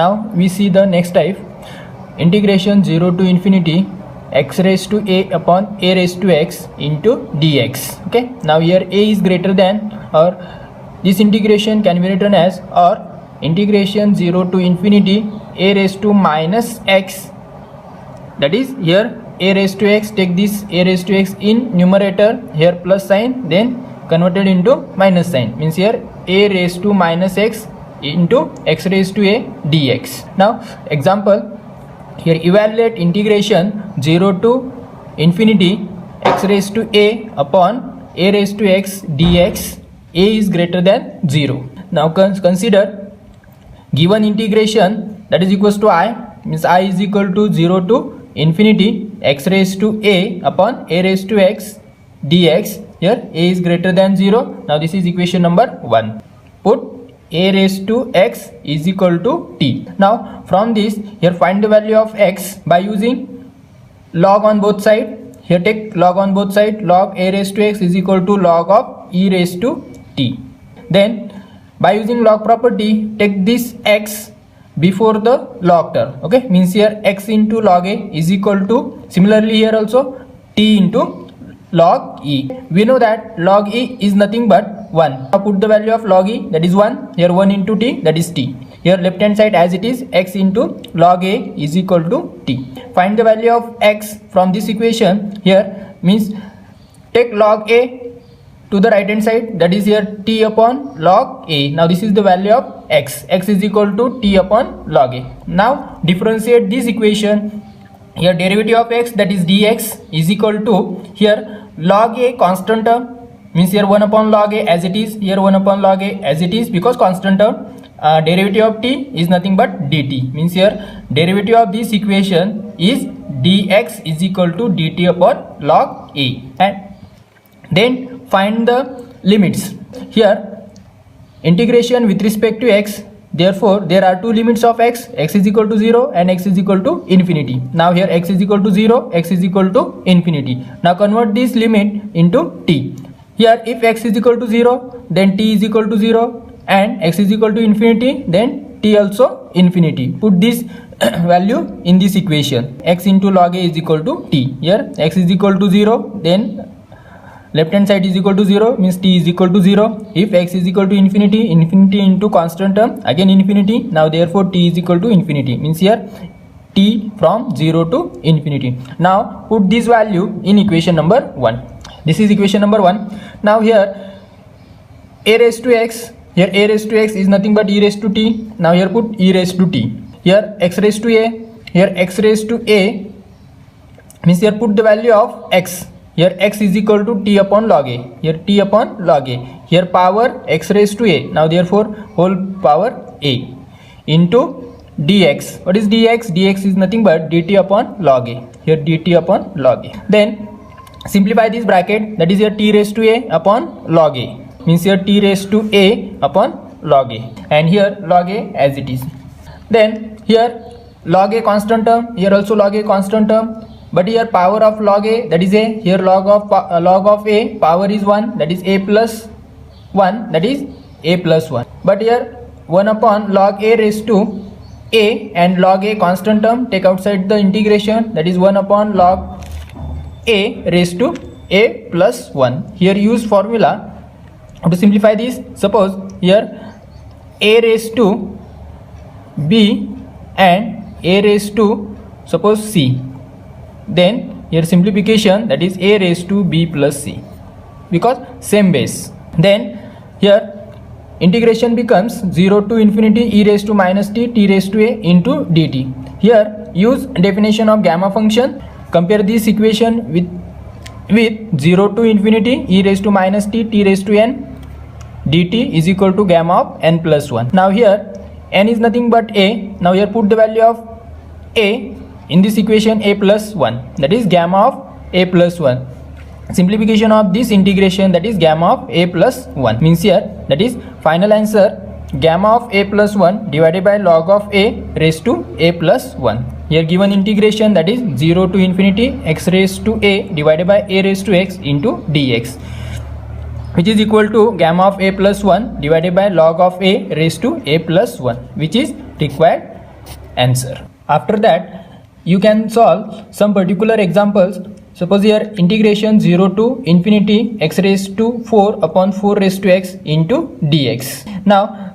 Now we see the next type, integration 0 to infinity x raised to a upon a raised to x into dx. Okay, now here a is greater than, or this integration can be written as, or integration 0 to infinity a raised to minus x, that is here a raised to x, take this a raised to x in numerator, here plus sign, then converted into minus sign, means here a raised to minus x into x raised to a dx. Now example, here evaluate integration 0 to infinity x raised to a upon a raised to x dx, a is greater than 0. Now consider given integration, that is equals to I, means I is equal to 0 to infinity x raised to a upon a raised to x dx, here a is greater than 0. Now this is equation number 1. Put a raised to x is equal to t. Now from this, here find the value of x by using log on both side. Here take log on both side, log a raised to x is equal to log of e raised to t. Then by using log property, take this x before the log term. Okay, means here x into log a is equal to, similarly here also t into log e. We know that log e is nothing but 1. Now put the value of log e, that is 1, here 1 into t, that is t. Here left hand side as it is, x into log a is equal to t. Find the value of x from this equation. Here means take log a to the right hand side, that is here t upon log a. Now this is the value of x, x is equal to t upon log a. Now differentiate this equation. Here derivative of x, that is dx, is equal to, here log a constant term, means here 1 upon log a as it is, here 1 upon log a as it is, because constant term. Derivative of t is nothing but dt, means here derivative of this equation is dx is equal to dt upon log a. And then find the limits. Here integration with respect to x, therefore there are two limits of x is equal to 0 and x is equal to infinity. Now here x is equal to 0, x is equal to infinity. Now convert this limit into t. Here if x is equal to 0, then t is equal to 0, and x is equal to infinity, then t also infinity. Put this value in this equation, x into log a is equal to t. Here x is equal to 0, then left hand side is equal to 0, means t is equal to 0. If x is equal to infinity, infinity into constant term, again infinity. Now therefore t is equal to infinity, means here t from 0 to infinity. Now put this value in equation number 1. This is equation number 1. Now here a raised to x, here a raised to x is nothing but e raised to t. Now here put e raised to t. Here x raised to a, here x raised to a, means here put the value of x. Here x is equal to t upon log a, here t upon log a, here power x raised to a, now therefore whole power a into dx. What is dx? dx is nothing but dt upon log a, here dt upon log a. Then simplify this bracket, that is here t raised to a upon log a, means here t raised to a upon log a, and here log a as it is. Then here log a constant term, here also log a constant term, but here power of log a, that is a, here log of a power is 1, that is a plus 1, that is a plus 1. But here 1 upon log a raised to a, and log a constant term, take outside the integration, that is 1 upon log a raised to a plus 1. Here use formula to simplify this. Suppose here a raised to b and a raised to suppose c, then here simplification, that is a raised to b plus c, because same base. Then here integration becomes 0 to infinity e raised to minus t, t raised to a into dt. Here use definition of gamma function. Compare this equation with 0 to infinity e raised to minus t, t raised to n, dt is equal to gamma of n plus 1. Now here n is nothing but a. Now here put the value of a in this equation, a plus 1, that is gamma of a plus 1. Simplification of this integration, that is gamma of a plus 1, means here that is final answer gamma of a plus 1 divided by log of a raised to a plus 1. Here given integration, that is 0 to infinity x raised to a divided by a raised to x into dx, which is equal to gamma of a plus 1 divided by log of a raised to a plus 1, which is required answer. After that, you can solve some particular examples. Suppose here integration 0 to infinity x raised to 4 upon 4 raised to x into dx. Now,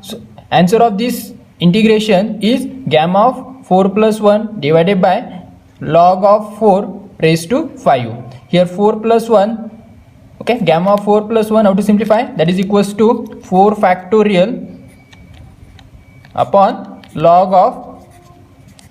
answer of this integration is gamma of 4 plus 1 divided by log of 4 raised to 5. Here 4 plus 1, okay, gamma of 4 plus 1, how to simplify? That is equals to 4 factorial upon log of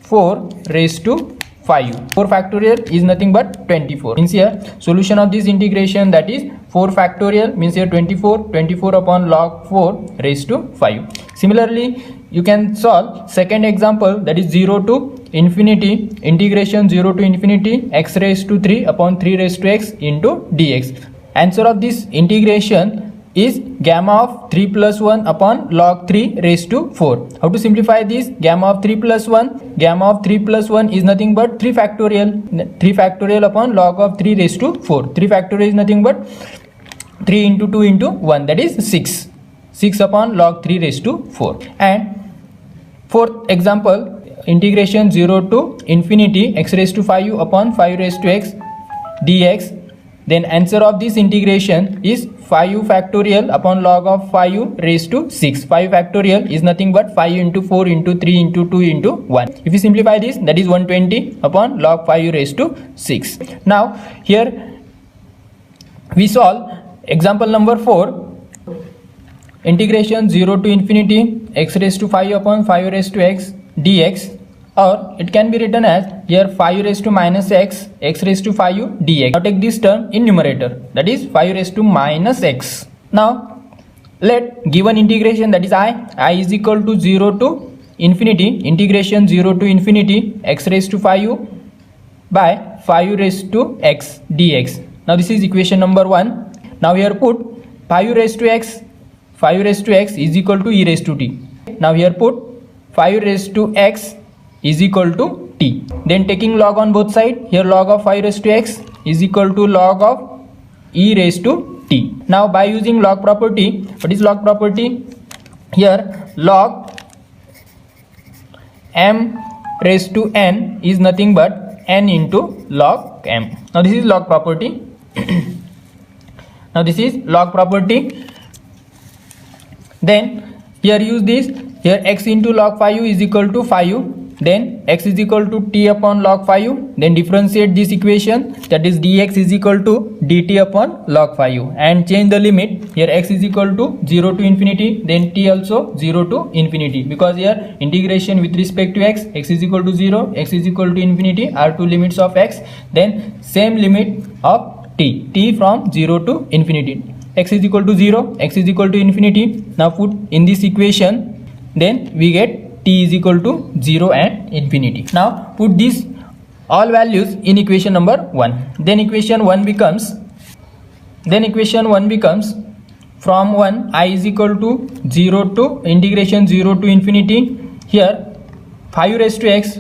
4 raised to 5. 4 factorial is nothing but 24. Means here solution of this integration, that is 4 factorial, means here 24 upon log 4 raised to 5. Similarly, you can solve second example, that is 0 to infinity integration 0 to infinity x raised to 3 upon 3 raised to x into dx. Answer of this integration is gamma of 3 plus 1 upon log 3 raised to 4. How to simplify this? Gamma of 3 plus 1, gamma of 3 plus 1 is nothing but 3 factorial. 3 factorial upon log of 3 raised to 4. 3 factorial is nothing but 3 into 2 into 1, that is 6. 6 upon log 3 raised to 4. And fourth example, integration 0 to infinity x raised to 5 upon 5 raised to x dx. Then answer of this integration is 5 factorial upon log of 5 raised to 6. 5 factorial is nothing but 5 into 4 into 3 into 2 into 1. If you simplify this, that is 120 upon log 5 raised to 6. Now here we solve example number 4. Integration 0 to infinity x raised to 5 upon 5 raised to x dx, or it can be written as here 5 raised to minus x raised to 5 dx. Now take this term in numerator, that is 5 raised to minus x. Now let given integration, that is I is equal to 0 to infinity integration 0 to infinity x raised to 5 by 5 raised to x dx. Now this is equation number 1. Now here put 5 raised to x is equal to e raised to t. Now here put 5 raised to x is equal to t. Then taking log on both sides, here log of 5 raised to x is equal to log of e raised to t. Now by using log property, what is log property? Here log m raised to n is nothing but n into log m. Now this is log property. Now this is log property. Then here use this, here x into log 5 is equal to 5. Then x is equal to t upon log 5. Then differentiate this equation, that is dx is equal to dt upon log 5, and change the limit. Here x is equal to 0 to infinity, then t also 0 to infinity, because here integration with respect to x is equal to 0, x is equal to infinity are two limits of x. Then same limit of t from 0 to infinity. X is equal to 0, x is equal to infinity. Now put in this equation, then we get t is equal to 0 and infinity. Now put these all values in equation number 1. Then equation 1 becomes from 1 I is equal to 0 to integration 0 to infinity. Here 5 raised to x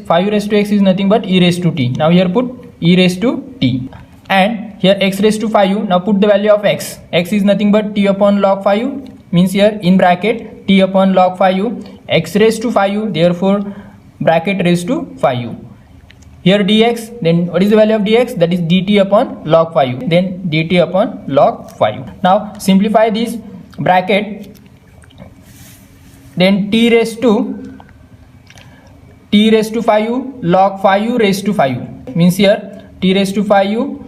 is nothing but e raised to t. Now here put e raised to t. And here x raised to 5, now put the value of x is nothing but t upon log 5, means here in bracket t upon log 5, x raised to 5, therefore bracket raised to 5. Here dx, then what is the value of dx? That is dt upon log 5, then dt upon log 5. Now simplify this bracket, then t raised to 5 log 5 raised to 5, means here t raised to 5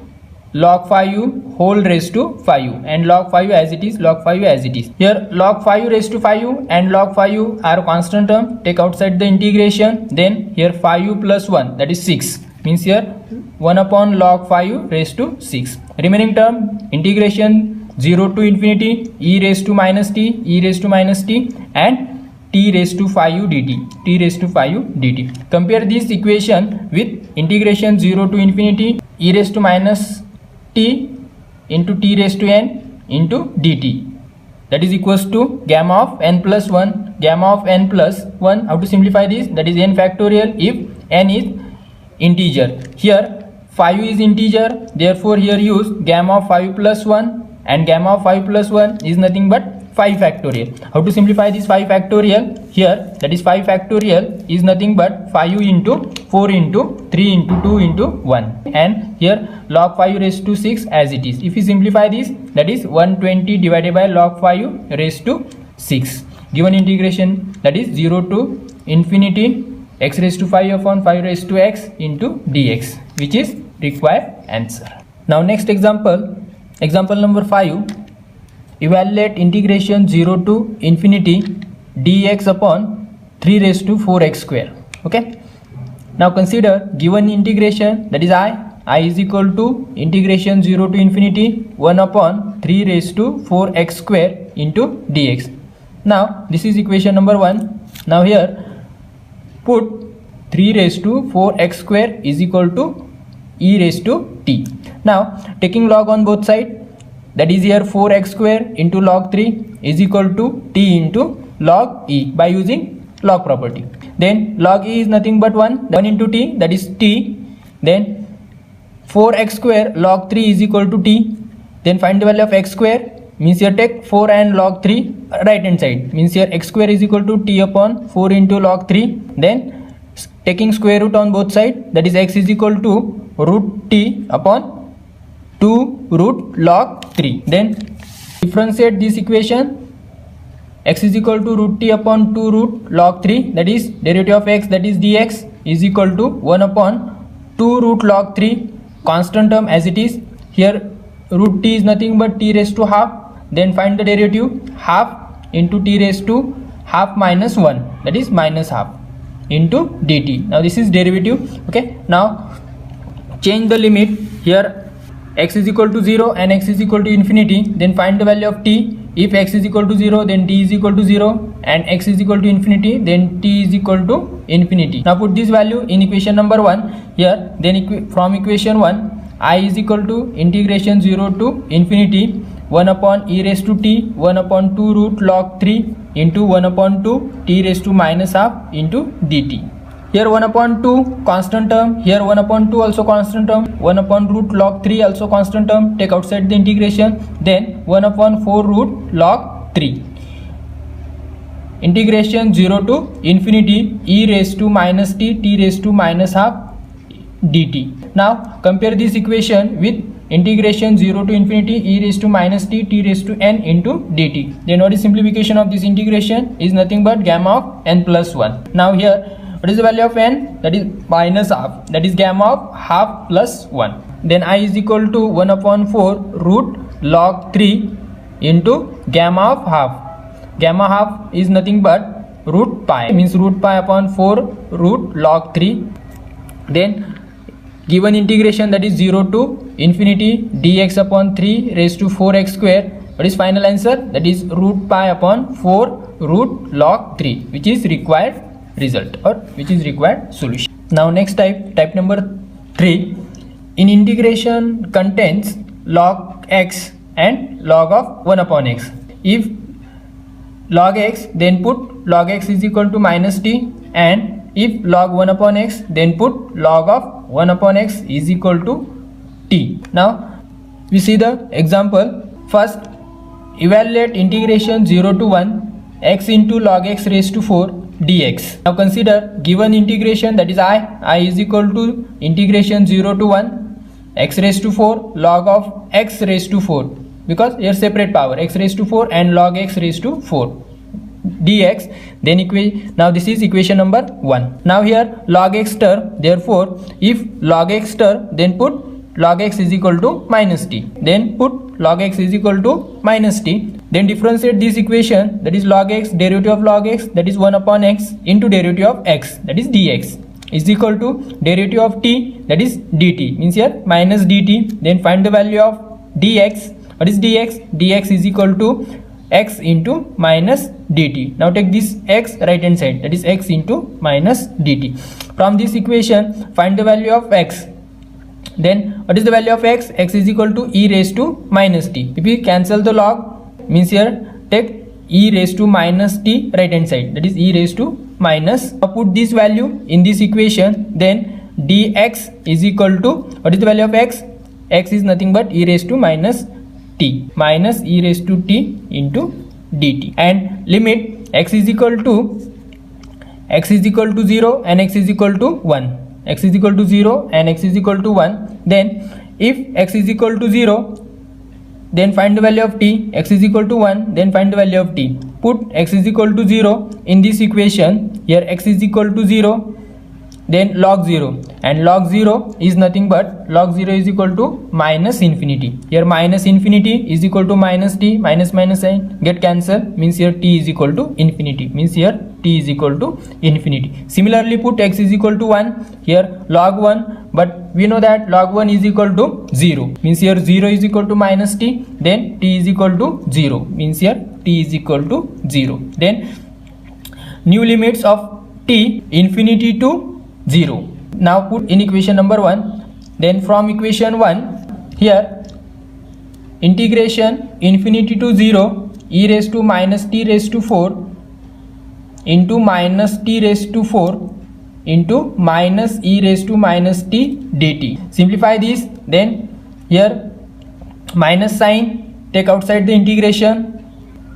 log 5 whole raised to 5, and log 5 as it is, Here log 5 raised to 5 and log 5 are constant term, take outside the integration. Then here 5 plus 1, that is 6, means here 1 upon log 5 raised to 6. Remaining term integration 0 to infinity e raised to minus t and t raised to 5 dt. Compare this equation with integration 0 to infinity e raised to minus t into t raised to n into dt, that is equals to gamma of n plus 1. How to simplify this? That is n factorial if n is integer. Here 5 is integer, therefore here use gamma of 5 plus 1, and gamma of 5 plus 1 is nothing but 5 factorial. How to simplify this 5 factorial? Here, that is 5 factorial is nothing but 5 into 4 into 3 into 2 into 1, and here log 5 raised to 6 as it is. If you simplify this, that is 120 divided by log 5 raised to 6. Given integration, that is 0 to infinity x raised to 5 upon 5 raised to x into dx, which is required answer. Now next example, example number 5. Evaluate integration 0 to infinity dx upon 3 raised to 4x square. Okay. Now consider given integration, that is I is equal to integration 0 to infinity 1 upon 3 raised to 4x square into dx. Now this is equation number 1. Now here put 3 raised to 4x square is equal to e raised to t. Now taking log on both sides, that is here 4x square into log 3 is equal to t into log e by using log property. Then log e is nothing but 1 into t, that is t. Then 4x square log 3 is equal to t. Then find the value of x square, means here take 4 and log 3 right hand side, means here x square is equal to t upon 4 into log 3. Then taking square root on both sides, that is x is equal to root t upon 2 root log 3. Then differentiate this equation, x is equal to root t upon 2 root log 3, that is derivative of x, that is dx, is equal to 1 upon 2 root log 3, constant term as it is. Here root t is nothing but t raised to half. Then find the derivative, half into t raised to half minus 1, that is minus half into dt. Now this is derivative. Okay, now change the limit. Here x is equal to 0 and x is equal to infinity. Then find the value of t. If x is equal to 0, then t is equal to 0, and x is equal to infinity, then t is equal to infinity. Now put this value in equation number 1 here. Then from equation 1, I is equal to integration 0 to infinity 1 upon e raised to t 1 upon 2 root log 3 into 1 upon 2 t raised to minus half into dt. Here 1 upon 2 constant term, here 1 upon 2 also constant term, 1 upon root log 3 also constant term, take outside the integration. Then 1 upon 4 root log 3. Integration 0 to infinity e raised to minus t raised to minus half dt. Now compare this equation with integration 0 to infinity e raised to minus t raised to n into dt. Then what is simplification of this integration? Is nothing but gamma of n plus 1. Now here what is the value of n? That is minus half, that is gamma of half plus 1. Then I is equal to 1 upon 4 root log 3 into gamma of half. Gamma half is nothing but root pi, means root pi upon 4 root log 3. Then given integration, that is 0 to infinity dx upon 3 raised to 4x square. What is final answer? That is root pi upon 4 root log 3, which is required result or which is required solution. Now next type number 3. In integration contains log x and log of 1 upon x. If log x, then put log x is equal to minus t, and if log 1 upon x, then put log of 1 upon x is equal to t. Now we see the example. First, evaluate integration 0 to 1 x into log x raised to 4 dx. Now consider given integration, that is I is equal to integration 0 to 1 x raised to 4 log of x raised to 4, because here separate power, x raised to 4 and log x raised to 4 dx. Then now this is equation number 1. Now here log x term, therefore if log x term, then put log x is equal to minus t, then put log x is equal to minus t. Then differentiate this equation, that is log x, derivative of log x, that is 1 upon x into derivative of x, that is dx, is equal to derivative of t, that is dt, means here minus dt. Then find the value of dx. What is dx? Dx is equal to x into minus dt. Now take this x right hand side, that is x into minus dt. From this equation find the value of x. Then what is the value of x? X is equal to e raised to minus t. If we cancel the log, means here take e raised to minus t right hand side, that is e raised to minus. Put this value in this equation, then dx is equal to, what is the value of x? X is nothing but e raised to minus t, minus e raised to t into dt, and limit x is equal to 0 and x is equal to 1. X is equal to 0 and x is equal to 1. Then if x is equal to 0, then find the value of t. X is equal to 1, then find the value of t. Put x is equal to 0 in this equation. Here x is equal to 0, then log 0, and log 0 is nothing but log 0 is equal to minus infinity. Here minus infinity is equal to minus t, minus minus sign get cancel, means here t is equal to infinity, means here t is equal to infinity. Similarly, put x is equal to 1, here log 1, but we know that log 1 is equal to 0, means here 0 is equal to minus t, then t is equal to 0, means here t is equal to 0. Then new limits of t infinity to 0. Now put in equation number 1. Then from equation 1, here integration infinity to 0 e raised to minus t raised to 4 into minus t raised to 4 into minus e raised to minus t dt. Simplify this. Then here minus sign take outside the integration.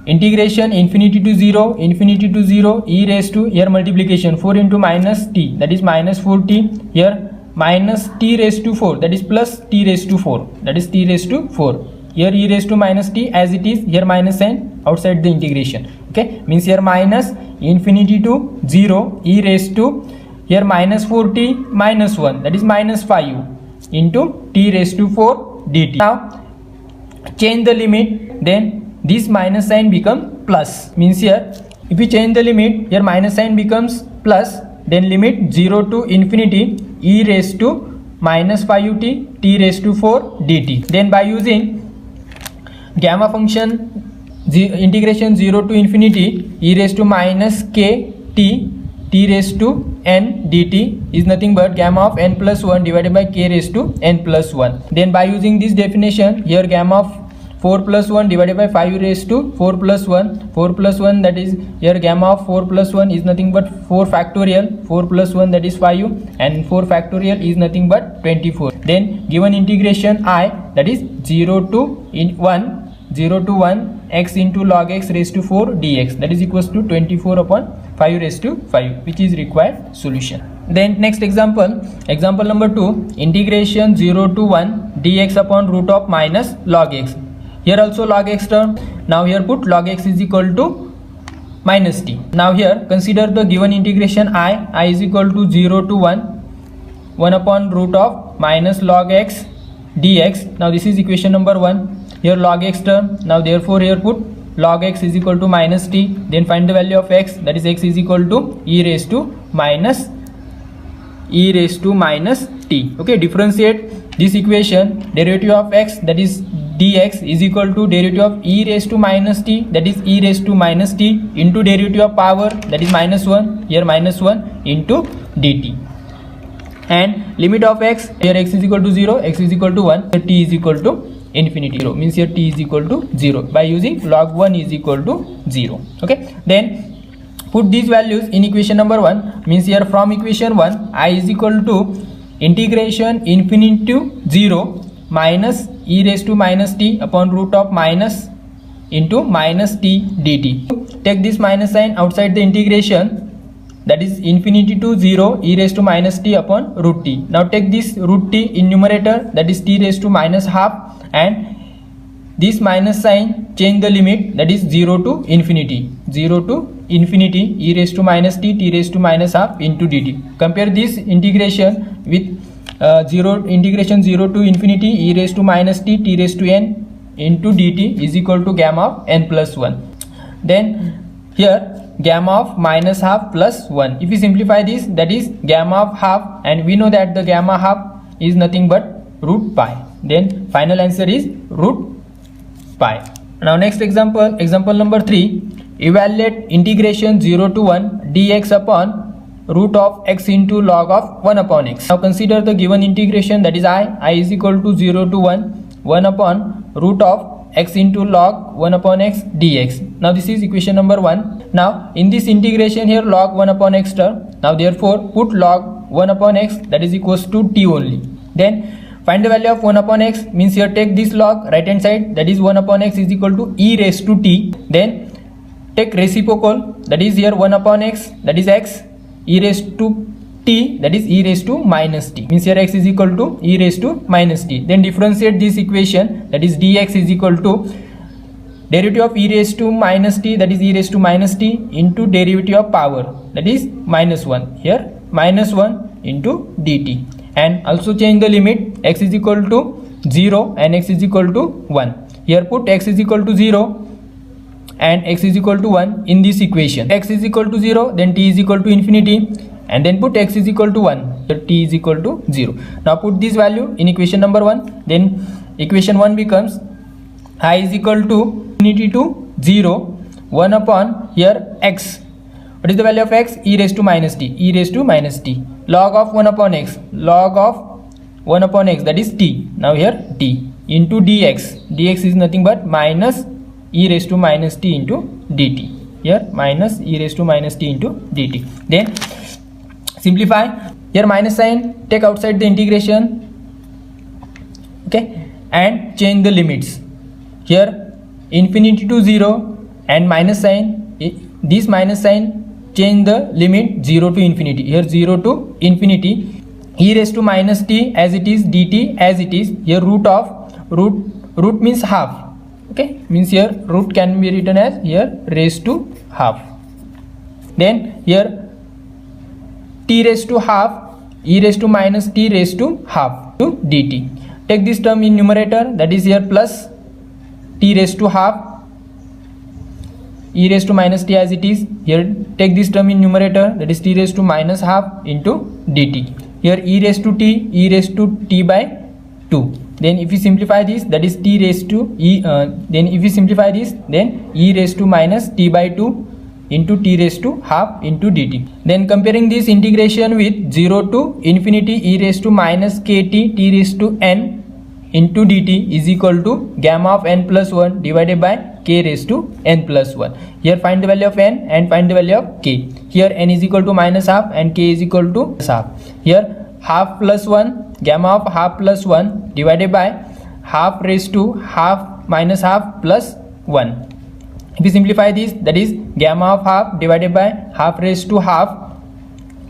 Integration infinity to 0 e raised to, here multiplication 4 into minus t, that is minus 4t, here minus t raised to 4, that is plus t raised to 4, that is t raised to 4, here e raised to minus t as it is, here minus sign outside the integration. Okay, means here minus infinity to 0 e raised to, here minus 4t minus 1, that is minus 5 into t raised to 4 dt. Now change the limit, then this minus sign become plus, means here if we change the limit, here minus sign becomes plus, then limit 0 to infinity e raised to minus 5t t raised to 4 dt. Then by using gamma function, integration 0 to infinity e raised to minus k t raised to n dt is nothing but gamma of n plus 1 divided by k raised to n plus 1. Then by using this definition, here gamma of 4 plus 1 divided by 5 raised to 4 plus 1, 4 plus 1, that is here gamma of 4 plus 1 is nothing but 4 factorial, 4 plus 1 that is 5, and 4 factorial is nothing but 24. Then given integration I, that is 0 to 1 x into log x raised to 4 dx, that is equals to 24 upon 5 raised to 5, which is required solution. Then next example number 2, integration 0 to 1 dx upon root of minus log x. Here also log x term. Now here put log x is equal to minus t. Now here consider the given integration I is equal to 0 to 1 upon root of minus log x dx. Now this is equation number 1. Here log x term. Now therefore here put log x is equal to minus t. Then find the value of x, that is x is equal to e raised to minus t. Okay, differentiate this equation. Derivative of x, that is dx, is equal to derivative of e raised to minus t, that is e raised to minus t, into derivative of power, that is minus 1, here minus 1 into dt. And limit of x, here x is equal to 0, x is equal to 1, here t is equal to infinity, 0, means here t is equal to 0 by using log 1 is equal to 0. Okay, then put these values in equation number 1, means here from equation 1 I is equal to integration infinity to 0 minus e raised to minus t upon root of minus into minus t dt. Take this minus sign outside the integration, that is infinity to 0 e raised to minus t upon root t. Now take this root t in numerator, that is t raised to minus half, and this minus sign change the limit, that is 0 to infinity e raised to minus t raised to minus half into dt. Compare this integration with integration 0 to infinity e raised to minus t raised to n into dt is equal to gamma of n plus 1. Then here gamma of minus half plus 1. If we simplify this, that is gamma of half, and we know that the gamma half is nothing but root pi. Then final answer is root pi. Now next example number 3, evaluate integration 0 to 1 dx upon root of x into log of 1 upon x. Now consider the given integration, that is I is equal to 0 to 1 upon root of x into log 1 upon x dx. Now this is equation number 1. Now in this integration here log 1 upon x term. Now therefore put log 1 upon x, that is equals to t only. Then find the value of 1 upon x, means here take this log right hand side, that is 1 upon x is equal to e raised to t. Then take reciprocal, that is here 1 upon x, that is x, e raised to t, that is e raised to minus t, means here x is equal to e raised to minus t. Then differentiate this equation, that is dx is equal to derivative of e raised to minus t, that is e raised to minus t, into derivative of power, that is minus 1, here minus 1 into dt. And also change the limit, x is equal to 0 and x is equal to 1. Here put x is equal to 0 and x is equal to 1 in this equation. X is equal to 0, then t is equal to infinity, and then put x is equal to 1, so t is equal to 0. Now put this value in equation number 1, then equation 1 becomes I is equal to infinity to 0, 1 upon here x. What is the value of x? E raised to minus t, e raised to minus t, log of 1 upon x, log of 1 upon x, that is t. Now here t into dx, dx is nothing but minus e raised to minus t into dt, here minus e raised to minus t into dt. Then simplify, here minus sign take outside the integration, okay, and change the limits. Here infinity to 0 and minus sign, this minus sign change the limit 0 to infinity, here 0 to infinity, e raised to minus t as it is, dt as it is, here root of root means half, okay, means here root can be written as here raised to half. Then here t raised to half, e raised to minus t raised to half to dt. Take this term in numerator, that is here plus t raised to half, e raised to minus t as it is, here take this term in numerator, that is t raised to minus half into dt. Here e raised to t by 2. Then if you simplify this, that is t raised to e, then if you simplify this, then e raised to minus t by 2 into t raised to half into dt. Then comparing this integration with 0 to infinity e raised to minus kt t raised to n into dt is equal to gamma of n plus 1 divided by k raised to n plus 1. Here find the value of n and find the value of k. Here n is equal to minus half and k is equal to half. Here half plus 1, gamma of half plus 1 divided by half raised to half minus half plus 1. If you simplify this, that is gamma of half divided by half raised to half.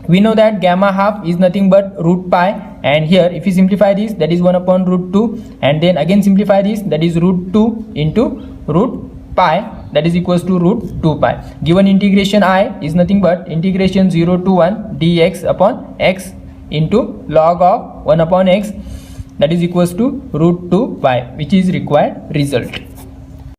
We know that gamma half is nothing but root pi, and here if you simplify this, that is 1 upon root 2, and then again simplify this, that is root 2 into root pi, that is equals to root 2 pi. Given integration I is nothing but integration 0 to 1 dx upon x into log of 1 upon x, that is equals to root 2 pi, which is required result.